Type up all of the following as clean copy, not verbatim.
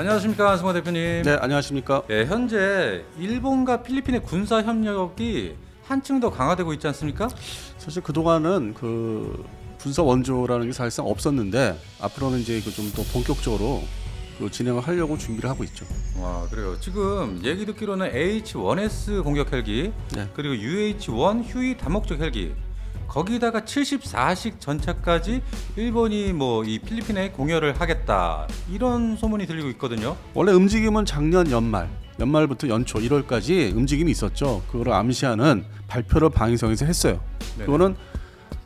안녕하십니까, 한승화 대표님. 네, 안녕하십니까. 네, 현재 일본과 필리핀의 군사 협력이 한층 더 강화되고 있지 않습니까? 사실 그동안은 그 군사 원조라는 게 사실상 없었는데 앞으로는 이제 좀 더 본격적으로 그 진행을 하려고 준비를 하고 있죠. 와, 그래요. 지금 얘기 듣기로는 H-1S 공격 헬기, 네. 그리고 UH-1 휴이 다목적 헬기, 거기다가 74식 전차까지 일본이 뭐 이 필리핀에 공여를 하겠다, 이런 소문이 들리고 있거든요. 원래 움직임은 작년 연말부터 연초 1월까지 움직임이 있었죠. 그거를 암시하는 발표를 방위성에서 했어요. 네네. 그거는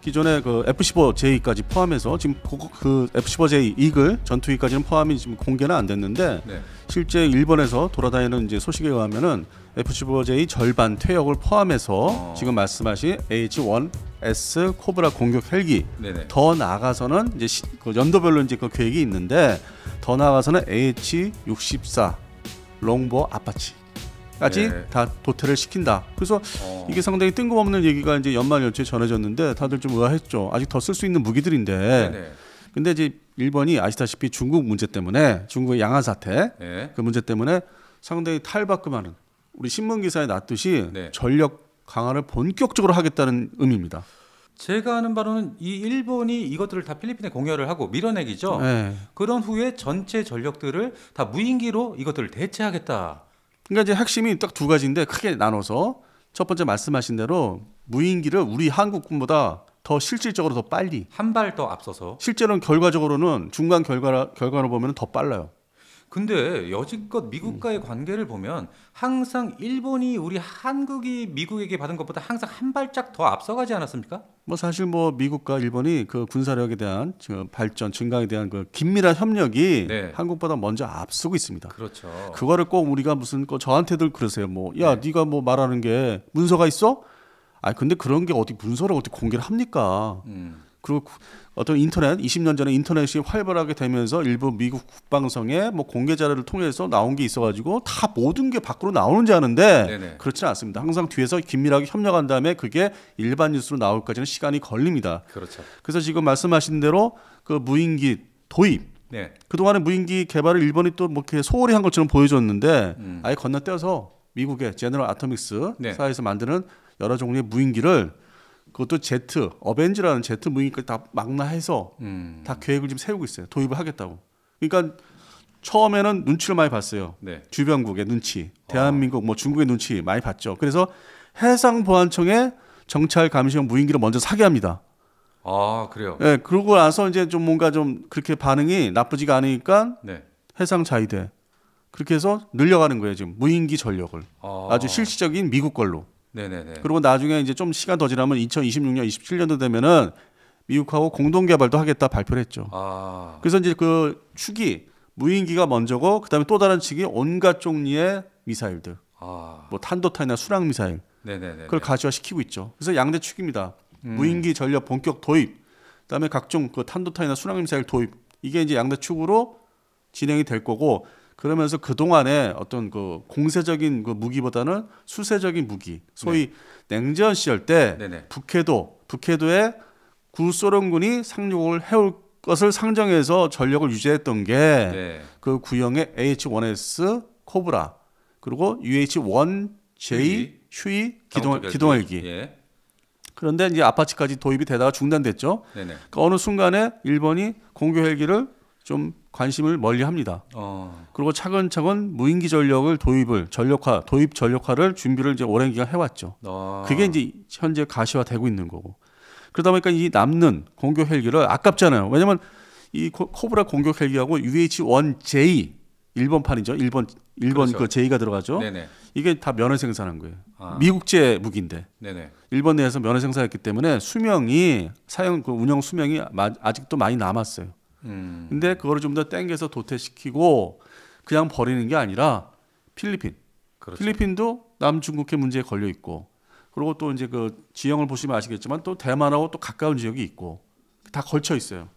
기존의 그 F-15J까지 포함해서 지금 그 F-15J 이글 전투기까지는 포함이 지금 공개는 안 됐는데 네. 실제 일본에서 돌아다니는 이제 소식에 의하면은 F-15J 절반 퇴역을 포함해서 지금 말씀하신 H-1S 코브라 공격 헬기, 네네. 더 나아가서는 이제 그 연도별로 이제 그 계획이 있는데 더 나아가서는 H-64 롱보 아파치까지 네. 다 도태를 시킨다. 그래서 이게 상당히 뜬금없는 얘기가 이제 연말 연초에 전해졌는데 다들 좀 의아했죠. 아직 더 쓸 수 있는 무기들인데. 네네. 근데 이제 일본이 아시다시피 중국 문제 때문에, 중국의 양안 사태 네. 그 문제 때문에 상당히 탈바꿈하는, 우리 신문 기사에 났듯이 네. 전력 강화를 본격적으로 하겠다는 의미입니다. 제가 아는 바로는 이 일본이 이것들을 다 필리핀에 공여를 하고 밀어내기죠. 네. 그런 후에 전체 전력들을 다 무인기로 이것들을 대체하겠다. 그러니까 이제 핵심이 딱 두 가지인데 크게 나눠서, 첫 번째 말씀하신 대로 무인기를 우리 한국군보다 더 실질적으로 더 빨리, 한 발 더 앞서서. 실제로는 결과적으로는 중간 결과로 보면 더 빨라요. 근데 여지껏 미국과의 관계를 보면 항상 일본이 우리 한국이 미국에게 받은 것보다 항상 한 발짝 더 앞서가지 않았습니까? 뭐 사실 뭐 미국과 일본이 그 군사력에 대한 발전 증강에 대한 그 긴밀한 협력이 네. 한국보다 먼저 앞서고 있습니다. 그렇죠. 그거를 꼭 우리가 무슨 저한테들 그러세요. 뭐 야, 네. 네가 뭐 말하는 게 문서가 있어? 아, 근데 그런 게 어디 문서를 어떻게 공개를 합니까? 그리고 어떤 인터넷, 20년 전에 인터넷이 활발하게 되면서 일부 미국 국방성의 뭐 공개 자료를 통해서 나온 게 있어가지고 다 모든 게 밖으로 나오는 줄 아는데 네네. 그렇지는 않습니다. 항상 뒤에서 긴밀하게 협력한 다음에 그게 일반 뉴스로 나올까지는 시간이 걸립니다. 그렇죠. 그래서 지금 말씀하신 대로 그 무인기 도입, 네. 그동안에 무인기 개발을 일본이 또 뭐 이렇게 소홀히 한 것처럼 보여줬는데 아예 건너뛰어서 미국의 제너럴 아토믹스 네. 사에서 만드는 여러 종류의 무인기를, 그것도 제트, 어벤지라는 제트 무인기까지 다 망라해서 다 계획을 지금 세우고 있어요. 도입을 하겠다고. 그러니까 처음에는 눈치를 많이 봤어요. 네. 주변국의 눈치, 대한민국, 뭐 중국의 눈치 많이 봤죠. 그래서 해상보안청에 정찰 감시용 무인기를 먼저 사게 합니다. 아, 그래요. 예, 그러고 나서 이제 좀 뭔가 좀 그렇게 반응이 나쁘지가 않으니까 네. 해상자위대, 그렇게 해서 늘려가는 거예요. 지금 무인기 전력을 아주 실질적인 미국 걸로. 네네네. 그리고 나중에 이제 좀 시간 더 지나면 2026년, 27년도 되면은 미국하고 공동 개발도 하겠다 발표를 했죠. 아. 그래서 이제 그 축이 무인기가 먼저고, 그다음에 또 다른 측이 온갖 종류의 미사일들, 아. 뭐 탄도탄이나 수랑 미사일, 네네네. 그걸 가시화시키고 있죠. 그래서 양대 축입니다. 무인기 전력 본격 도입, 그다음에 각종 그 탄도탄이나 수랑 미사일 도입, 이게 이제 양대 축으로 진행이 될 거고, 그러면서 그동안에 어떤 그 공세적인 그 무기보다는 수세적인 무기, 소위 냉전 시절 때 네네. 북해도에 구소련군이 상륙을 해올 것을 상정해서 전력을 유지했던 게 그 네. 구형의 H-1S 코브라, 그리고 UH-1J 휴이 기동헬기. 예. 그런데 이제 아파치까지 도입이 되다가 중단됐죠. 네네. 그러니까 어느 순간에 일본이 공격 헬기를 좀 관심을 멀리합니다. 그리고 차근차근 무인기 전력을 도입 전력화를 준비를 이제 오랜 기간 해왔죠. 그게 이제 현재 가시화되고 있는 거고. 그러다 보니까 이 남는 공격 헬기를 아깝잖아요. 왜냐면 이 코브라 공격 헬기하고 UH-1J 일본판이죠. 일본 그렇죠. 그 J가 들어가죠. 네네. 이게 다 면허 생산한 거예요. 미국제 무기인데. 네네. 일본 내에서 면허 생산했기 때문에 수명이 운영 수명이 아직도 많이 남았어요. 근데 그거를 좀 더 땡겨서 도태시키고 그냥 버리는 게 아니라 필리핀. 그렇죠. 필리핀도 남중국해 문제에 걸려 있고, 그리고 또 이제 그 지형을 보시면 아시겠지만 또 대만하고 또 가까운 지역이 있고 다 걸쳐 있어요.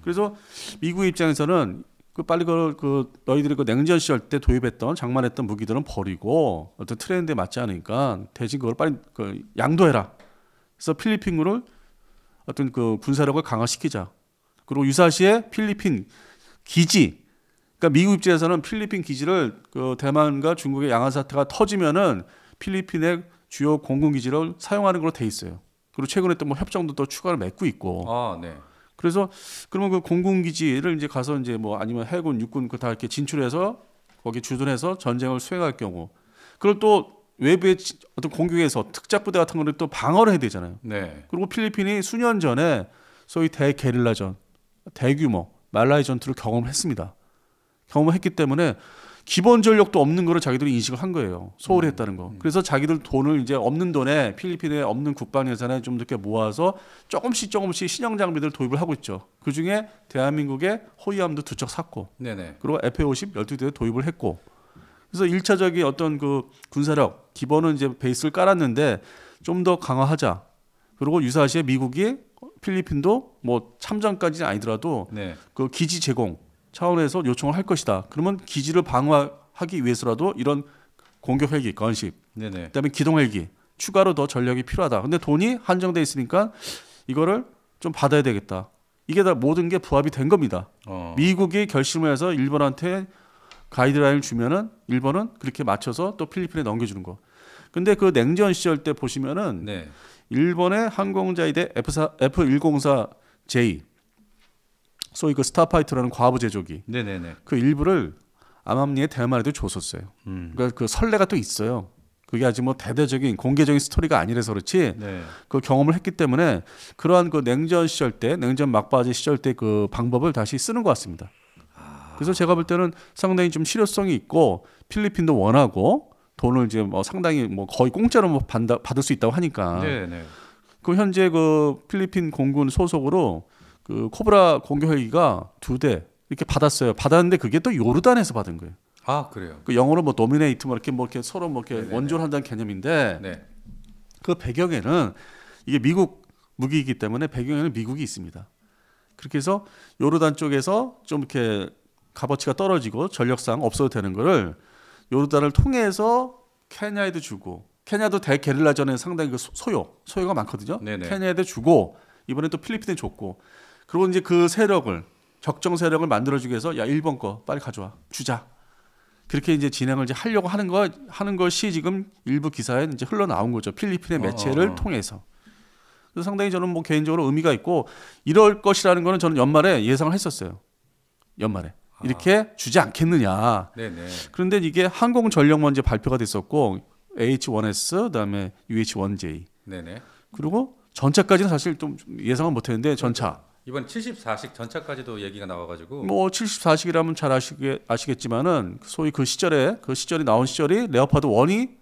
그래서 미국 입장에서는 그 빨리 너희들이 그 냉전 시절 때 도입했던 장만했던 무기들은 버리고 어떤 트렌드에 맞지 않으니까 대신 그걸 빨리 양도해라. 그래서 필리핀을 어떤 그 군사력을 강화시키자. 그리고 유사시에 필리핀 기지 그러니까 미국 입장에서는 필리핀 기지를 그 대만과 중국의 양안 사태가 터지면은 필리핀의 주요 공군 기지를 사용하는 걸로 돼 있어요. 그리고 최근에 또 뭐 협정도 또 추가로 맺고 있고. 네. 그래서 그러면 그 공군 기지를 이제 가서 이제 뭐 아니면 해군, 육군 그 다 이렇게 진출해서 거기 주둔해서 전쟁을 수행할 경우, 그걸 또 외부의 어떤 공격에서 특작부대 같은 거를 또 방어를 해야 되잖아요. 네. 그리고 필리핀이 수년 전에 소위 대게릴라전, 대규모 말라이 전투를 경험했습니다. 경험을 했기 때문에 기본 전력도 없는 거를 자기들이 인식을 한 거예요. 소홀히 했다는 거. 그래서 자기들 돈을 이제 없는 돈에 필리핀에 없는 국방 예산에 좀 이렇게 모아서 조금씩 신형 장비들을 도입을 하고 있죠. 그 중에 대한민국의 호위함도 2척 샀고, 네네. 그리고 F-50 12대 도입을 했고, 그래서 1차적인 어떤 그 군사력 기본은 이제 베이스를 깔았는데 좀 더 강화하자. 그리고 유사시에 미국이 필리핀도 뭐 참전까지는 아니더라도 네. 그 기지 제공 차원에서 요청을 할 것이다. 그러면 기지를 방어하기 위해서라도 이런 공격 헬기, 건십, 네네. 그다음에 기동 헬기 추가로 더 전력이 필요하다. 근데 돈이 한정돼 있으니까 이거를 좀 받아야 되겠다. 이게 다 모든 게 부합이 된 겁니다. 미국이 결심을 해서 일본한테 가이드라인을 주면은 일본은 그렇게 맞춰서 또 필리핀에 넘겨주는 거. 근데 그 냉전 시절 때 보시면은 네. 일본의 항공자위대 F104J 소위 그 스타파이터라는 과부 제조기, 네네네. 그 일부를 암암리에 대만에도 줬었어요. 그러니까 그 선례가 또 있어요. 그게 아직 뭐 대대적인 공개적인 스토리가 아니라서 그렇지. 네. 그 경험을 했기 때문에 그러한 그 냉전 시절 때, 냉전 막바지 시절 때 그 방법을 다시 쓰는 것 같습니다. 그래서 제가 볼 때는 상당히 좀 실효성이 있고 필리핀도 원하고 돈을 이제 뭐 상당히 뭐 거의 공짜로 뭐 받을 수 있다고 하니까. 네네. 그 현재 그 필리핀 공군 소속으로 그 코브라 공격 헬기가 2대 이렇게 받았어요. 받았는데 그게 또 요르단에서 받은 거예요. 아 그래요. 그 영어로 뭐 도미네이트 뭐 이렇게 서로 뭐 이렇게 네네네. 원조를 한다는 개념인데 네. 그 배경에는 이게 미국 무기이기 때문에 배경에는 미국이 있습니다. 그렇게 해서 요르단 쪽에서 좀 이렇게 값어치가 떨어지고 전력상 없어도 되는 거를 요르단을 통해서 케냐에도 주고, 케냐도 대게릴라전에 상당히 그 소요가 많거든요. 네네. 케냐에도 주고 이번에 또 필리핀에 줬고, 그리고 이제 그 세력을 적정 세력을 만들어주기 위해서 야 일본 거 빨리 가져와 주자. 그렇게 이제 진행을 이제 하려고 하는 것이 지금 일부 기사에 이제 흘러나온 거죠. 필리핀의 매체를 통해서. 그래서 상당히 저는 뭐 개인적으로 의미가 있고 이럴 것이라는 거는 저는 연말에 예상을 했었어요. 연말에 이렇게 주지 않겠느냐. 네네. 그런데 이게 항공전력만 이제 발표가 됐었고 H1S 그다음에 UH1J. 네네. 그리고 전차까지는 사실 좀 예상은 못했는데 전차. 이번 74식 전차까지도 얘기가 나와가지고 뭐 74식이라면 잘 아시겠지만은 소위 그 시절이 나온 시절이 레오파드 1이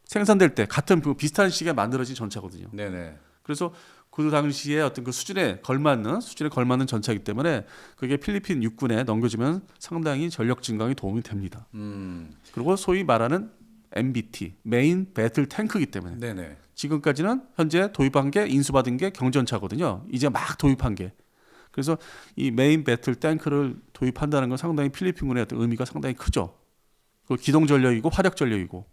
생산될 때 같은 그 비슷한 시기에 만들어진 전차거든요. 네네. 그래서 그 당시에 어떤 그 수준에 걸맞는 전차이기 때문에 그게 필리핀 육군에 넘겨주면 상당히 전력 증강에 도움이 됩니다. 그리고 소위 말하는 MBT 메인 배틀 탱크이기 때문에 네네. 지금까지는 현재 도입한 게 인수받은 게 경전차거든요. 이제 막 도입한 게. 그래서 이 메인 배틀 탱크를 도입한다는 건 상당히 필리핀군의 어떤 의미가 상당히 크죠. 그 기동 전력이고 화력 전력이고.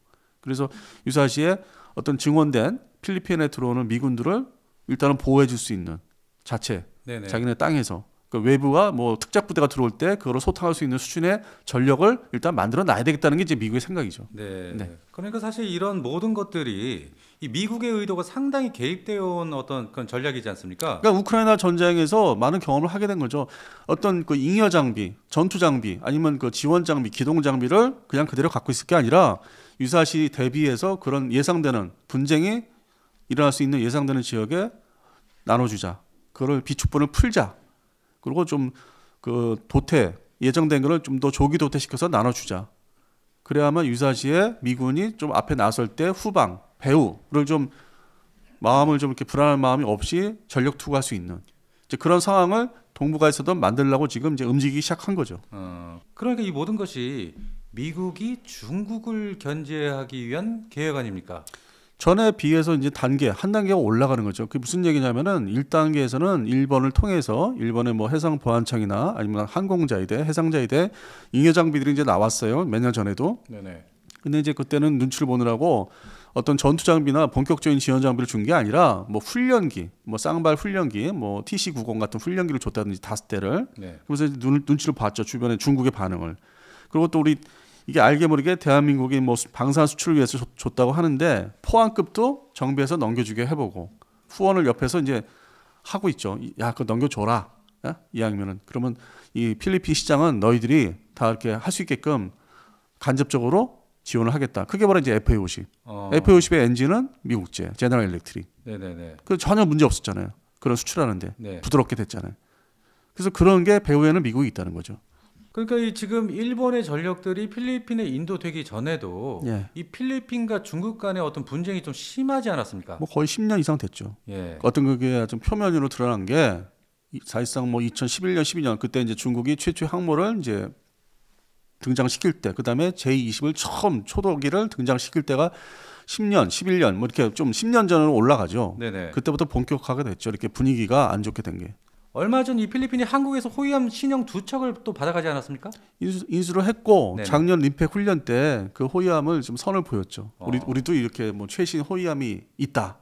그래서 유사시에 어떤 증원된 필리핀에 들어오는 미군들을 일단은 보호해 줄 수 있는 자체 네네. 자기네 땅에서 그러니까 외부와 뭐 특작 부대가 들어올 때 그거를 소탕할 수 있는 수준의 전력을 일단 만들어 놔야 되겠다는 게 이제 미국의 생각이죠. 네. 네. 그러니까 사실 이런 모든 것들이 이 미국의 의도가 상당히 개입되어 온 어떤 그런 전략이지 않습니까? 그러니까 우크라이나 전쟁에서 많은 경험을 하게 된 거죠. 어떤 그 잉여 장비, 전투 장비, 아니면 그 지원 장비, 기동 장비를 그냥 그대로 갖고 있을 게 아니라 유사시 대비해서 그런 예상되는 분쟁이 일어날 수 있는 예상되는 지역에 나눠주자. 그걸 비축분을 풀자. 그리고 좀 그 도태 예정된 거를 좀 더 조기 도태시켜서 나눠주자. 그래야만 유사시에 미군이 좀 앞에 나설 때 후방 배후를 좀 마음을 좀 이렇게 불안한 마음이 없이 전력 투구할 수 있는 이제 그런 상황을 동북아에서도 만들려고 지금 이제 움직이기 시작한 거죠. 그러니까 이 모든 것이 미국이 중국을 견제하기 위한 계획 아닙니까? 전에 비해서 이제 한 단계가 올라가는 거죠. 그게 무슨 얘기냐면은 1단계에서는 일본을 통해서 일본의 뭐 해상 보안청이나 아니면 항공자위대, 해상자위대 잉여 장비들이 이제 나왔어요. 몇 년 전에도. 네네. 근데 이제 그때는 눈치를 보느라고 어떤 전투 장비나 본격적인 지원 장비를 준 게 아니라 뭐 훈련기, 뭐 쌍발 훈련기, 뭐 TC-90 같은 훈련기를 줬다든지 5대를. 네. 그래서 눈치를 봤죠. 주변에 중국의 반응을. 그리고 또 우리 이게 알게 모르게 대한민국이 뭐 방산 수출을 위해서 줬다고 하는데 포항급도 정부에서 넘겨주게 해보고 후원을 옆에서 이제 하고 있죠. 야, 그거 넘겨줘라. 야? 이왕이면은 그러면 이 필리핀 시장은 너희들이 다 이렇게 할 수 있게끔 간접적으로 지원을 하겠다. 그게 바로 이제 FA50. FA50의 엔진은 미국제, 제너럴 일렉트릭. 네네네. 그 전혀 문제 없었잖아요. 그런 수출하는데 네. 부드럽게 됐잖아요. 그래서 그런 게 배후에는 미국이 있다는 거죠. 그러니까 이 지금 일본의 전력들이 필리핀에 인도되기 전에도 예. 이 필리핀과 중국 간의 어떤 분쟁이 좀 심하지 않았습니까? 뭐 거의 10년 이상 됐죠. 예. 어떤 그게 좀 표면으로 드러난 게 사실상 뭐 2011년, 12년 그때 이제 중국이 최초의 항모를 이제 등장시킬 때, 그다음에 J-20을 처음 초도기를 등장시킬 때가 10년, 11년 뭐 이렇게 좀 10년 전으로 올라가죠. 네네. 그때부터 본격화가 됐죠. 이렇게 분위기가 안 좋게 된 게. 얼마 전 이 필리핀이 한국에서 호위함 신형 2척을 또 받아가지 않았습니까? 인수를 했고 네네. 작년 림팩 훈련 때 그 호위함을 좀 선을 보였죠. 우리도 이렇게 뭐 최신 호위함이 있다.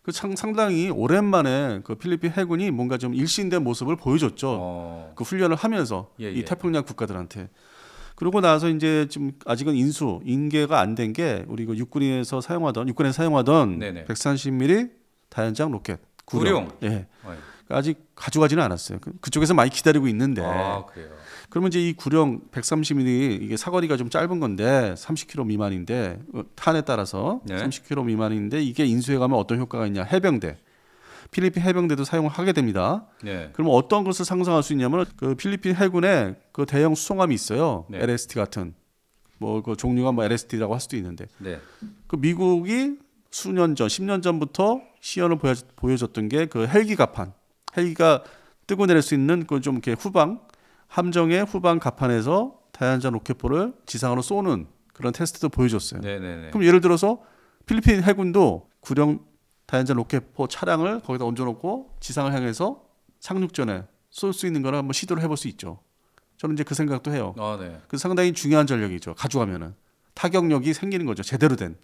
그 상당히 오랜만에 그 필리핀 해군이 뭔가 좀 일신된 모습을 보여줬죠. 그 훈련을 하면서 이 태평양 국가들한테. 그러고 나서 이제 좀 아직은 인계가 안 된 게 우리 그 육군에서 사용하던 130mm 다연장 로켓 구룡. 예. 아직 가져가지는 않았어요. 그쪽에서 많이 기다리고 있는데. 그래요. 그러면 이제 이 구룡 130mm 이게 사거리가 좀 짧은 건데 30km 미만인데 탄에 따라서 30km 미만인데 이게 인수해 가면 어떤 효과가 있냐? 해병대. 필리핀 해병대도 사용을 하게 됩니다. 그러면 어떤 것을 상상할 수 있냐면 그 필리핀 해군에 그 대형 수송함이 있어요. LST 같은 뭐 그 종류가 뭐 LST라고 할 수도 있는데 그 미국이 수년 전, 10년 전부터 시연을 보여줬던 게 그 헬기 갑판. 헬기가 뜨고 내릴 수 있는 그 좀 이렇게 함정의 후방 갑판에서 다연장 로켓포를 지상으로 쏘는 그런 테스트도 보여줬어요. 그럼 예를 들어서 필리핀 해군도 구령 다연장 로켓포 차량을 거기다 얹어놓고 지상을 향해서 상륙 전에 쏠 수 있는 거를 한번 시도를 해볼 수 있죠. 저는 이제 그 생각도 해요. 그 상당히 중요한 전력이죠. 가져가면은 타격력이 생기는 거죠. 제대로 된.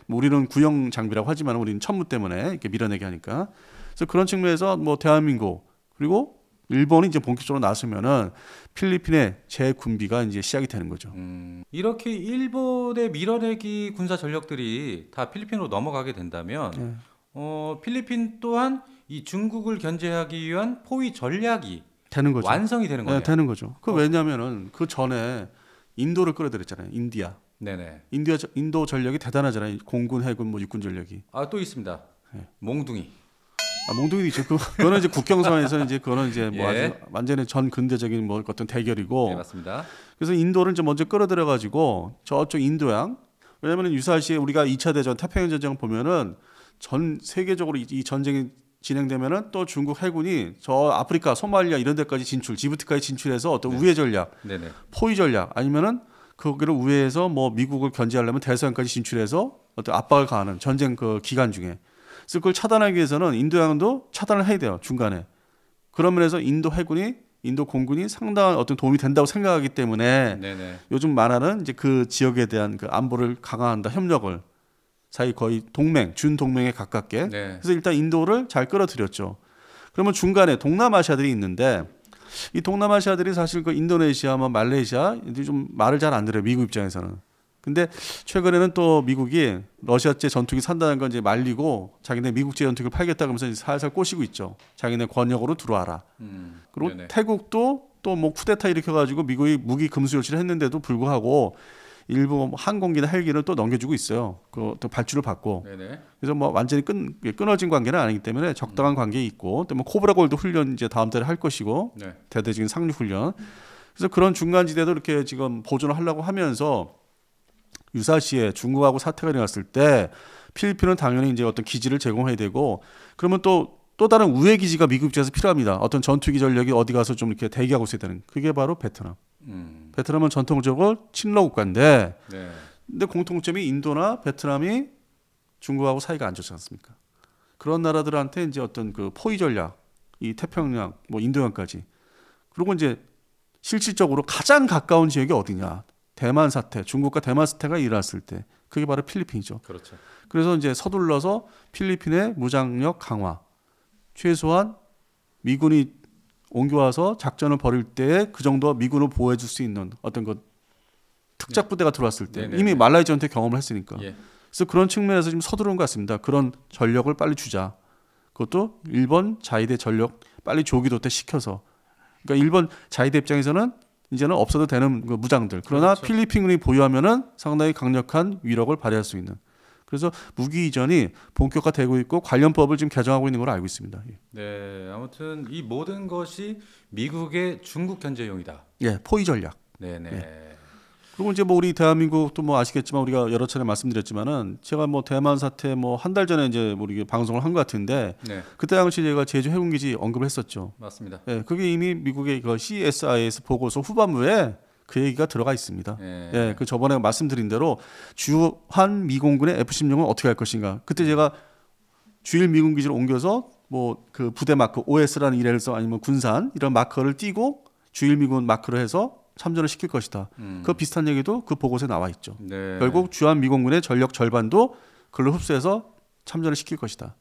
뭐 우리는 구형 장비라고 하지만 우리는 천무 때문에 이렇게 밀어내게 하니까. 그래서 그런 측면에서 뭐 대한민국 그리고 일본이 이제 본격적으로 나서면은 필리핀의 재군비가 이제 시작이 되는 거죠. 이렇게 일본의 밀어내기 군사 전력들이 다 필리핀으로 넘어가게 된다면 필리핀 또한 이 중국을 견제하기 위한 포위 전략이 되는 거죠. 완성이 되는 거예요. 되는 거죠. 그 왜냐하면은 그 전에 인도를 끌어들였잖아요. 인도 전력이 대단하잖아요. 공군, 해군, 뭐 육군 전력이. 또 있습니다. 몽둥이. 몽둥이도 있죠. 그거는 이제 국경선에서 이제 그거는 이제 뭐 아주 완전히 전 근대적인 뭐 어떤 대결이고. 맞습니다. 그래서 인도를 이제 먼저 끌어들여 가지고 저쪽 인도양. 왜냐하면 유사시에 우리가 2차 대전, 태평양 전쟁 보면은 전 세계적으로 이 전쟁이 진행되면은 또 중국 해군이 저 아프리카, 소말리아 이런 데까지 지부티까지 진출해서 어떤 우회 전략, 포위 전략 아니면은 거기를 우회해서 뭐 미국을 견제하려면 대서양까지 진출해서 어떤 압박을 가하는 전쟁 그 기간 중에. 그래서 그걸 차단하기 위해서는 인도양도 차단을 해야 돼요. 중간에. 그런 면에서 인도 해군이 인도 공군이 상당한 어떤 도움이 된다고 생각하기 때문에 요즘 말하는 이제 그 지역에 대한 그 안보를 강화한다, 협력을 사이 거의 동맹, 준동맹에 가깝게. 그래서 일단 인도를 잘 끌어들였죠. 그러면 중간에 동남아시아들이 있는데 이 동남아시아들이 사실 그 인도네시아, 뭐 말레이시아 좀 말을 잘 안 들어요. 미국 입장에서는. 근데 최근에는 또 미국이 러시아제 전투기 산다는 건 이제 말리고 자기네 미국제 전투기를 팔겠다 그러면서 이제 살살 꼬시고 있죠. 자기네 권역으로 들어와라. 그리고 태국도 또 뭐 쿠데타 일으켜가지고 미국이 무기 금수 조치를 했는데도 불구하고 일부 항공기나 헬기를 또 넘겨주고 있어요. 그 또 발주를 받고. 그래서 뭐 완전히 끊어진 관계는 아니기 때문에 적당한 관계에 있고 또 뭐 코브라 골드 훈련 이제 다음 달에 할 것이고 대대적인 상륙 훈련. 그래서 그런 중간지대도 이렇게 지금 보존을 하려고 하면서 유사시에 중국하고 사태가 일어났을 때 필리핀은 당연히 이제 어떤 기지를 제공해야 되고 그러면 또 다른 우회 기지가 미국 입장에서 필요합니다. 어떤 전투기 전력이 어디 가서 좀 이렇게 대기하고 있어야 되는. 그게 바로 베트남. 베트남은 전통적으로 친러 국가인데 근데 공통점이 인도나 베트남이 중국하고 사이가 안 좋지 않습니까? 그런 나라들한테 이제 어떤 그 포위 전략, 이 태평양, 뭐 인도양까지. 그리고 이제 실질적으로 가장 가까운 지역이 어디냐? 대만 사태, 중국과 대만 사태가 일어났을 때 그게 바로 필리핀이죠. 그래서 이제 서둘러서 필리핀의 무장력 강화, 최소한 미군이 옮겨와서 작전을 벌일 때 그 정도 미군을 보호해줄 수 있는 어떤 것 특작 부대가 들어왔을 때 이미 말라이 전투 경험을 했으니까. 그래서 그런 측면에서 지금 서두른 것 같습니다. 그런 전력을 빨리 주자. 그것도 일본 자위대 전력 빨리 조기도태 시켜서. 그러니까 일본 자위대 입장에서는 이제는 없어도 되는 그 무장들. 그러나 그렇죠. 필리핀군이 보유하면은 상당히 강력한 위력을 발휘할 수 있는. 그래서 무기 이전이 본격화되고 있고 관련법을 지금 개정하고 있는 걸로 알고 있습니다. 네, 아무튼 이 모든 것이 미국의 중국 견제용이다. 예, 포위 전략. 네네. 예. 그리고 이제 뭐 우리 대한민국도 뭐 아시겠지만 우리가 여러 차례 말씀드렸지만은 제가 뭐 대만 사태 뭐 한 달 전에 이제 우리 방송을 한 것 같은데 그때 당시 제가 제주 해군기지 언급을 했었죠. 맞습니다. 예, 그게 이미 미국의 그 CSIS 보고서 후반부에 그 얘기가 들어가 있습니다. 예, 그 저번에 말씀드린 대로 주한 미공군의 F-16은 어떻게 할 것인가. 그때 제가 주일 미군 기지로 옮겨서 뭐 그 부대 마크 OS라는 이래서 아니면 군산 이런 마커를 띄고 주일 미군 마크를 해서 참전을 시킬 것이다. 그 비슷한 얘기도 그 보고서에 나와 있죠. 결국 주한 미공군의 전력 절반도 그걸로 흡수해서 참전을 시킬 것이다.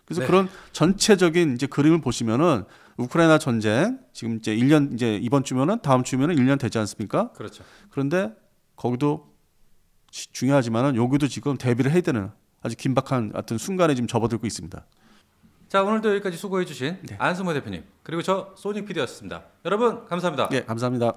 그래서 그런 전체적인 이제 그림을 보시면은 우크라이나 전쟁 지금 이제 1년 이제 이번 주면은 다음 주면은 1년 되지 않습니까? 그렇죠. 그런데 거기도 중요하지만은 여기도 지금 대비를 해야 되는 아주 긴박한 어떤 순간에 지금 접어들고 있습니다. 자, 오늘도 여기까지 수고해 주신 안승호 대표님 그리고 저 소닉 PD였습니다. 여러분 감사합니다. 네, 감사합니다.